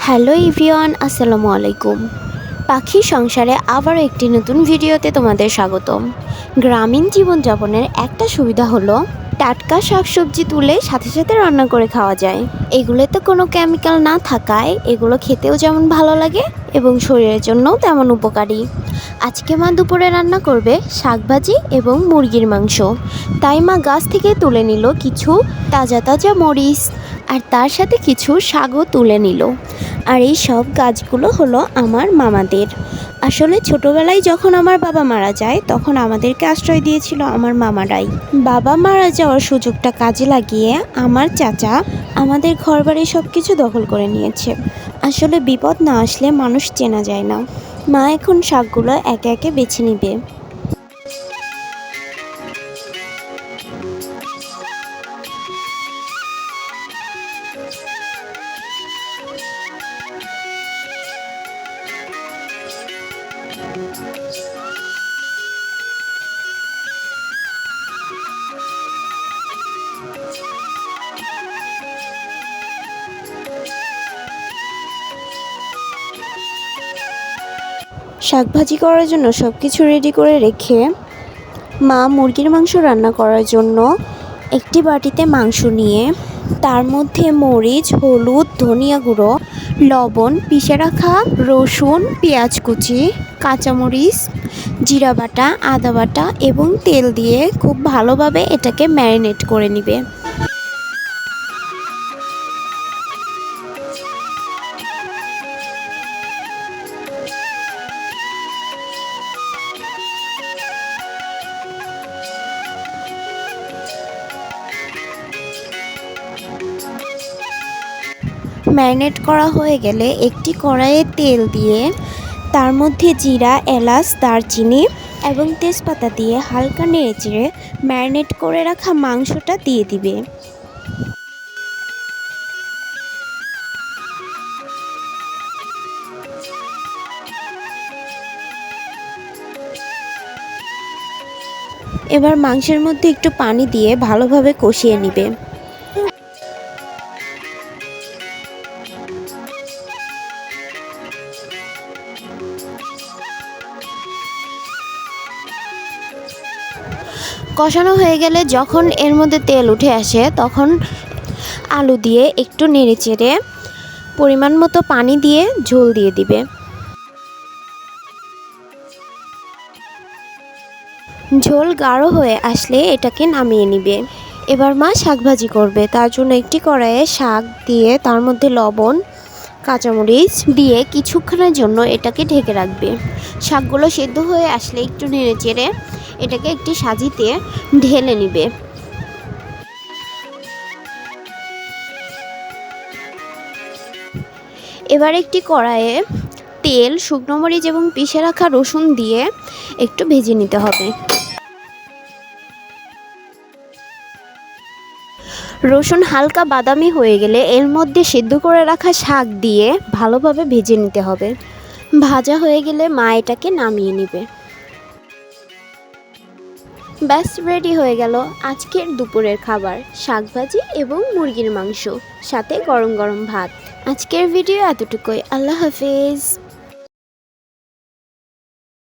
Hello everyone, আসসালামু আলাইকুম। পাখি সংসারে আবারও একটি নতুন ভিডিওতে তোমাদের স্বাগতম। গ্রামীণ জীবনযাপনের একটা সুবিধা হলো টাটকা শাকসবজি তুলে সাথে সাথে রান্না করে খাওয়া যায়। এগুলোতে কোনো কেমিক্যাল না থাকায় এগুলো খেতেও যেমন ভালো লাগে এবং শরীরের জন্যও তেমন উপকারী। আজকে মা দুপুরে রান্না করবে শাকভাজি এবং মুরগির মাংস। তাই মা গাছ থেকে তুলে নিল কিছু তাজা তাজা মরিচ আর তার সাথে কিছু শাকও তুলে নিল। আর এই সব গাছগুলো হলো আমার মামাদের। আসলে ছোটবেলায় যখন আমার বাবা মারা যায় তখন আমাদেরকে আশ্রয় দিয়েছিল আমার মামারাই। বাবা মারা যাওয়ার সুযোগটা কাজে লাগিয়ে আমার চাচা আমাদের ঘরবাড়ি সব কিছু দখল করে নিয়েছে। আসলে বিপদ না আসলে মানুষ চেনা যায় না। মা এখন শাকগুলো একে একে বেছে নিবে। শাক ভাজি করার জন্য সব কিছু রেডি করে রেখে মা মুরগির মাংস রান্না করার জন্য একটি বাটিতে মাংস নিয়ে তার মধ্যে মরিচ, হলুদ, ধনিয়া গুঁড়ো, লবণ, পিষে রাখা রসুন, পেঁয়াজ কুচি, কাঁচামরিচ, জিরা বাটা, আদা বাটা এবং তেল দিয়ে খুব ভালোভাবে এটাকে ম্যারিনেট করে নেবে। ম্যারিনেট করা হয়ে গেলে একটি কড়াইয়ে তেল দিয়ে তার মধ্যে জিরা, এলাচ, দারচিনি এবং তেজপাতা দিয়ে হালকা নেড়েচেড়ে ম্যারিনেট করে রাখা মাংসটা দিয়ে দিবে। এবার মাংসের মধ্যে একটু পানি দিয়ে ভালোভাবে কষিয়ে নিবে। কষানো হয়ে গেলে যখন এর মধ্যে তেল উঠে আসে তখন আলু দিয়ে একটু নেড়েচেড়ে পরিমাণ মতো পানি দিয়ে ঝোল দিয়ে দিবে। ঝোল গাঢ় হয়ে আসলে এটাকে নামিয়ে নিবে। এবার মা শাক ভাজি করবে, তার জন্য একটি কড়াইয়ে শাক দিয়ে তার মধ্যে লবণ, কাঁচামরিচ দিয়ে কিছুক্ষণের জন্য এটাকে ঢেকে রাখবে। শাকগুলো সেদ্ধ হয়ে আসলে একটু নেড়েচেড়ে এটাকে একটি সাজিতে ঢেলে নিবে। এবার একটি কড়াইয়ে তেল, শুকনো মরিচ এবং পিষে রাখা রসুন দিয়ে একটু ভেজে নিতে হবে। রসুন হালকা বাদামি হয়ে গেলে এর মধ্যে সেদ্ধ করে রাখা শাক দিয়ে ভালোভাবে ভেজে নিতে হবে। ভাজা হয়ে গেলে মা এটাকে নামিয়ে নেবে। ব্যাস রেডি হয়ে গেল আজকের দুপুরের খাবার, শাকভাজি এবং মুরগির মাংস, সাথে গরম গরম ভাত। আজকের ভিডিও এতটুকুই। আল্লাহ হাফেজ।